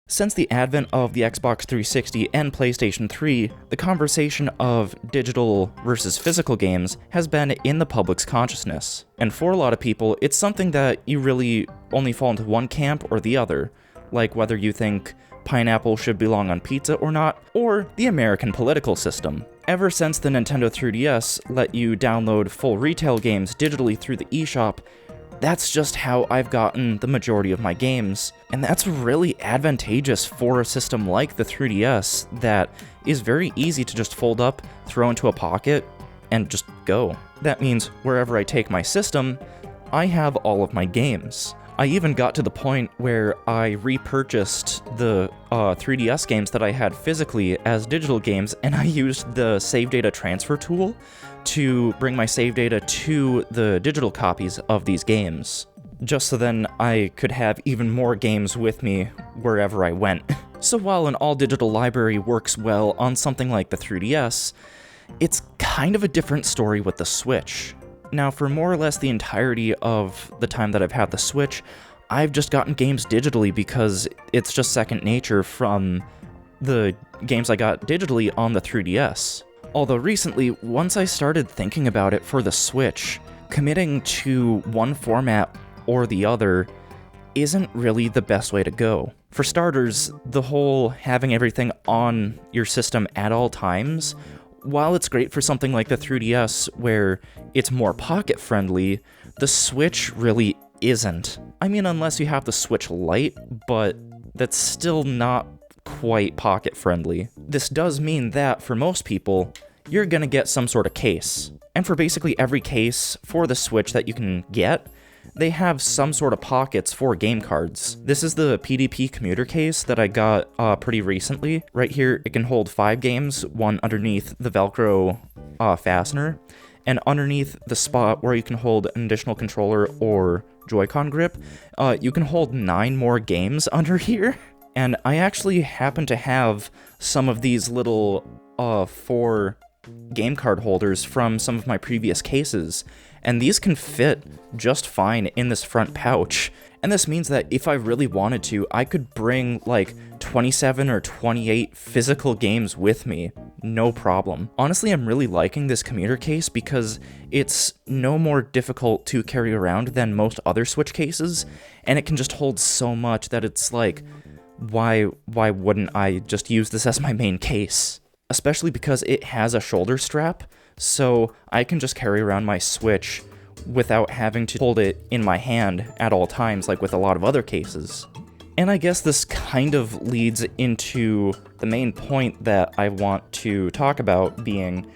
Since the advent of the Xbox 360 and PlayStation 3, the conversation of digital versus physical games has been in the public's consciousness. And for a lot of people, it's something that you really only fall into one camp or the other, like whether you think pineapple should belong on pizza or not, or the American political system. Ever since the Nintendo 3DS let you download full retail games digitally through the eShop, that's just how I've gotten the majority of my games, and that's really advantageous for a system like the 3DS that is very easy to just fold up, throw into a pocket, and just go. That means wherever I take my system, I have all of my games. I even got to the point where I repurchased the 3DS games that I had physically as digital games, and I used the save data transfer tool to bring my save data to the digital copies of these games, just so then I could have even more games with me wherever I went. So while an all-digital library works well on something like the 3DS, it's kind of a different story with the Switch. Now, for more or less the entirety of the time that I've had the Switch, I've just gotten games digitally because it's just second nature from the games I got digitally on the 3DS. Although recently, once I started thinking about it for the Switch, committing to one format or the other isn't really the best way to go. For starters, the whole having everything on your system at all times, while it's great for something like the 3DS where it's more pocket-friendly, the Switch really isn't. I mean, unless you have the Switch Lite, but that's still not quite pocket-friendly. This does mean that, for most people, you're gonna get some sort of case. And for basically every case for the Switch that you can get, they have some sort of pockets for game cards. This is the PDP commuter case that I got pretty recently. Right here, it can hold 5 games, one underneath the Velcro fastener, and underneath the spot where you can hold an additional controller or Joy-Con grip, you can hold 9 more games under here. And I actually happen to have some of these little 4 game card holders from some of my previous cases, and these can fit just fine in this front pouch. And this means that if I really wanted to, I could bring like 27 or 28 physical games with me, no problem. Honestly, I'm really liking this commuter case because it's no more difficult to carry around than most other Switch cases, and it can just hold so much that it's like, why wouldn't I just use this as my main case? Especially because it has a shoulder strap, so I can just carry around my Switch without having to hold it in my hand at all times like with a lot of other cases. And I guess this kind of leads into the main point that I want to talk about, being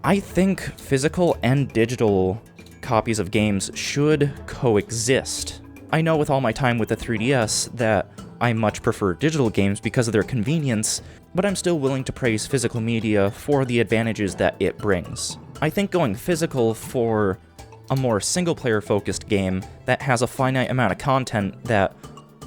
I think physical and digital copies of games should coexist. I know with all my time with the 3DS that I much prefer digital games because of their convenience, but I'm still willing to praise physical media for the advantages that it brings. I think going physical for a more single-player focused game that has a finite amount of content that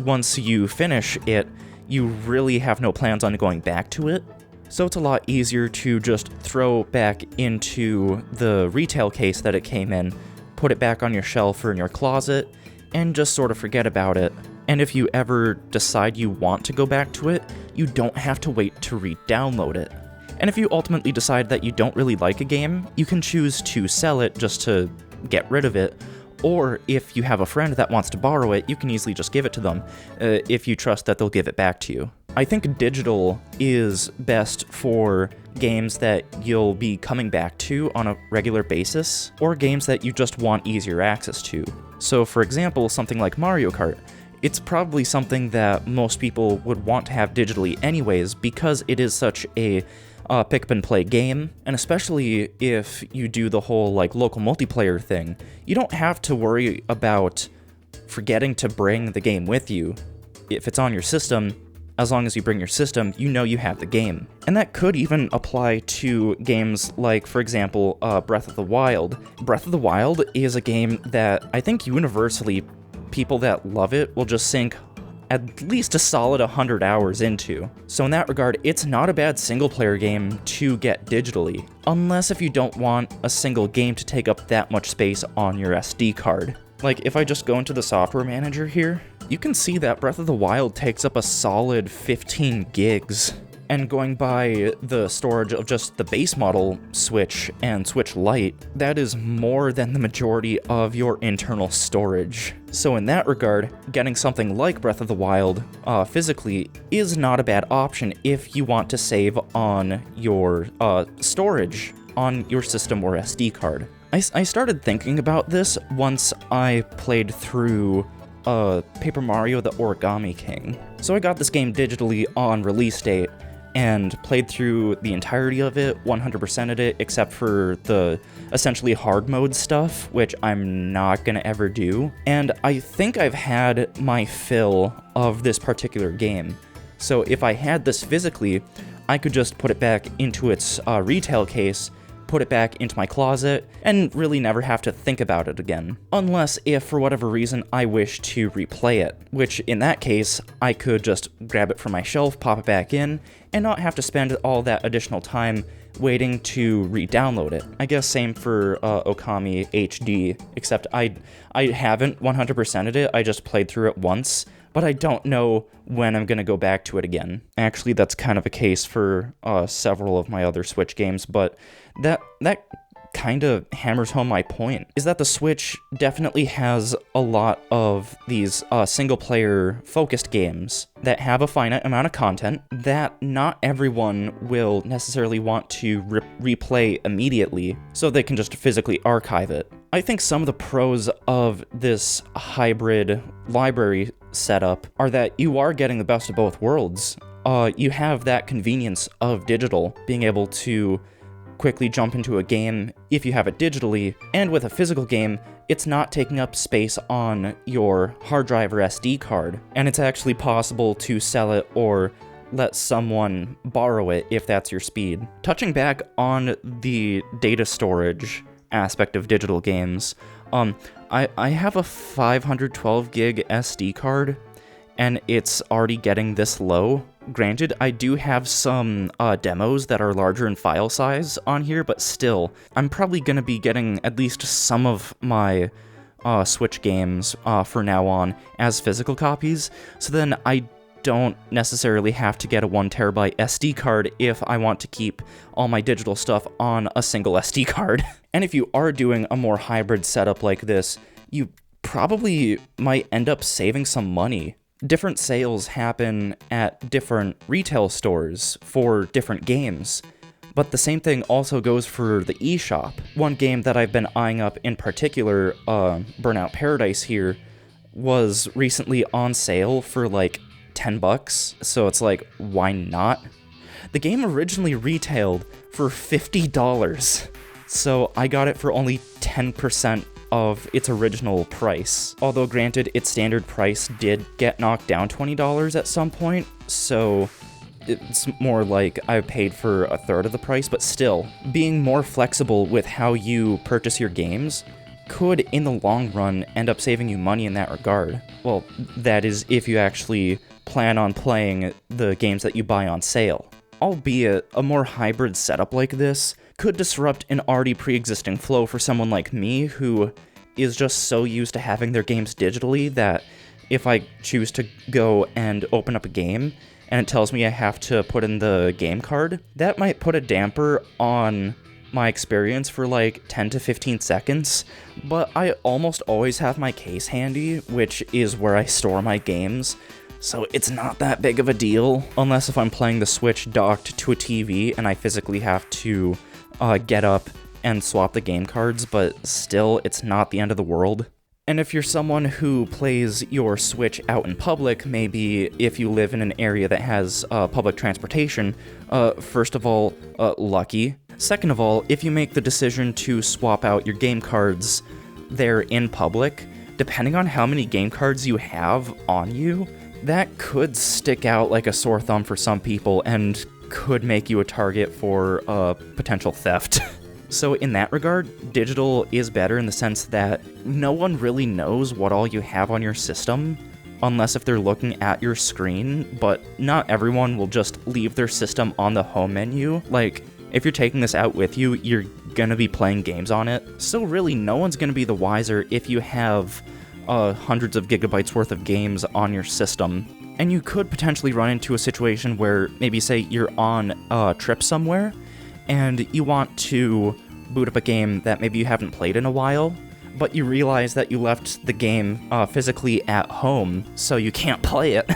once you finish it, you really have no plans on going back to it. So it's a lot easier to just throw back into the retail case that it came in, put it back on your shelf or in your closet, and just sort of forget about it. And if you ever decide you want to go back to it, you don't have to wait to re-download it. And if you ultimately decide that you don't really like a game, you can choose to sell it just to get rid of it, or if you have a friend that wants to borrow it, you can easily just give it to them, if you trust that they'll give it back to you. I think digital is best for games that you'll be coming back to on a regular basis, or games that you just want easier access to. So for example, something like Mario Kart. It's probably something that most people would want to have digitally anyways because it is such a pick-up-and-play game, and especially if you do the whole like local multiplayer thing, you don't have to worry about forgetting to bring the game with you. If it's on your system, as long as you bring your system, you know you have the game. And that could even apply to games like, for example, Breath of the Wild. Breath of the Wild is a game that I think universally people that love it will just sink at least a solid 100 hours into. So in that regard, it's not a bad single-player game to get digitally, unless if you don't want a single game to take up that much space on your SD card. Like, if I just go into the software manager here, you can see that Breath of the Wild takes up a solid 15 gigs. And going by the storage of just the base model Switch and Switch Lite, that is more than the majority of your internal storage. So in that regard, getting something like Breath of the Wild physically is not a bad option if you want to save on your storage on your system or SD card. I started thinking about this once I played through Paper Mario the Origami King. So I got this game digitally on release date, and played through the entirety of it, 100%ed it, except for the essentially hard mode stuff, which I'm not gonna ever do. And I think I've had my fill of this particular game. So if I had this physically, I could just put it back into its retail case, put it back into my closet, and really never have to think about it again. Unless if, for whatever reason, I wish to replay it, which in that case, I could just grab it from my shelf, pop it back in, and not have to spend all that additional time waiting to re-download it. I guess same for Okami HD, except I haven't 100%ed it, I just played through it once, but I don't know when I'm going to go back to it again. Actually, that's kind of a case for several of my other Switch games, but that kind of hammers home my point, is that the Switch definitely has a lot of these single-player focused games that have a finite amount of content that not everyone will necessarily want to replay immediately, so they can just physically archive it. I think some of the pros of this hybrid library setup are that you are getting the best of both worlds. You have that convenience of digital, being able to quickly jump into a game if you have it digitally, and with a physical game, it's not taking up space on your hard drive or SD card, and it's actually possible to sell it or let someone borrow it if that's your speed. Touching back on the data storage aspect of digital games, I have a 512 gig SD card, and it's already getting this low. Granted, I do have some demos that are larger in file size on here, but still, I'm probably going to be getting at least some of my Switch games for now on as physical copies, so then I don't necessarily have to get a 1TB SD card if I want to keep all my digital stuff on a single SD card. And if you are doing a more hybrid setup like this, you probably might end up saving some money. Different sales happen at different retail stores for different games, but the same thing also goes for the eShop. One game that I've been eyeing up in particular, Burnout Paradise here, was recently on sale for like $10, so it's like, why not? The game originally retailed for $50, so I got it for only 10% of its original price. Although granted, its standard price did get knocked down $20 at some point, so it's more like I paid for a third of the price, but still, being more flexible with how you purchase your games could, in the long run, end up saving you money in that regard. Well, that is if you actually plan on playing the games that you buy on sale. Albeit, a more hybrid setup like this could disrupt an already pre-existing flow for someone like me who is just so used to having their games digitally that if I choose to go and open up a game and it tells me I have to put in the game card, that might put a damper on my experience for like 10 to 15 seconds, but I almost always have my case handy, which is where I store my games, so it's not that big of a deal, unless if I'm playing the Switch docked to a TV and I physically have to get up and swap the game cards, but still, it's not the end of the world. And if you're someone who plays your Switch out in public, maybe if you live in an area that has public transportation, first of all, lucky. Second of all, if you make the decision to swap out your game cards there in public, depending on how many game cards you have on you, that could stick out like a sore thumb for some people and could make you a target for potential theft. So in that regard, digital is better in the sense that no one really knows what all you have on your system, unless if they're looking at your screen, but not everyone will just leave their system on the home menu. Like, if you're taking this out with you, you're gonna be playing games on it, so really no one's gonna be the wiser if you have hundreds of gigabytes worth of games on your system. And you could potentially run into a situation where maybe, say, you're on a trip somewhere, and you want to boot up a game that maybe you haven't played in a while, but you realize that you left the game physically at home, so you can't play it.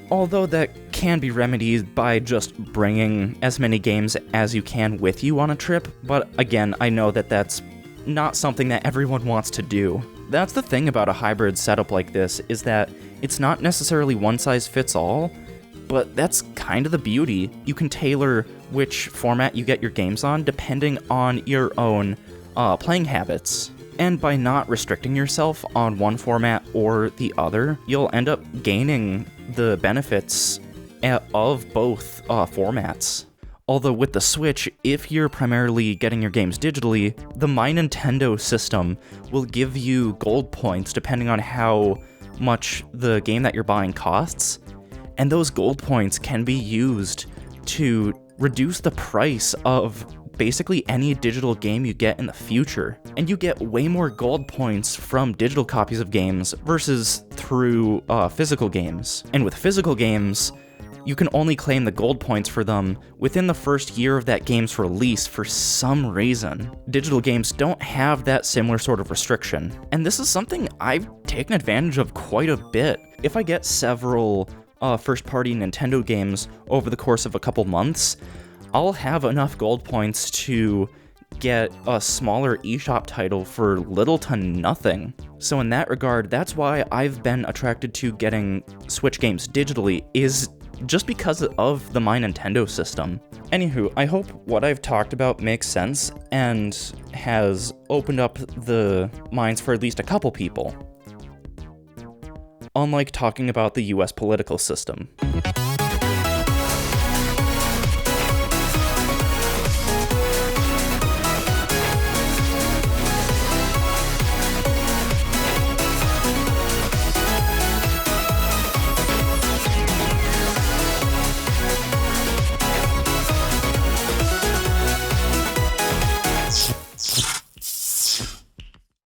Although that can be remedied by just bringing as many games as you can with you on a trip, but again, I know that that's not something that everyone wants to do. That's the thing about a hybrid setup like this, is that it's not necessarily one size fits all, but that's kind of the beauty. You can tailor which format you get your games on depending on your own playing habits. And by not restricting yourself on one format or the other, you'll end up gaining the benefits of both formats. Although with the Switch, if you're primarily getting your games digitally, the My Nintendo system will give you gold points depending on how much the game that you're buying costs, and those gold points can be used to reduce the price of basically any digital game you get in the future. And you get way more gold points from digital copies of games versus through physical games. And with physical games, you can only claim the gold points for them within the first year of that game's release for some reason. Digital games don't have that similar sort of restriction, and this is something I've taken advantage of quite a bit. If I get several first-party Nintendo games over the course of a couple months, I'll have enough gold points to get a smaller eShop title for little to nothing. So in that regard, that's why I've been attracted to getting Switch games digitally, is just because of the My Nintendo system. Anywho, I hope what I've talked about makes sense and has opened up the minds for at least a couple people. Unlike talking about the US political system.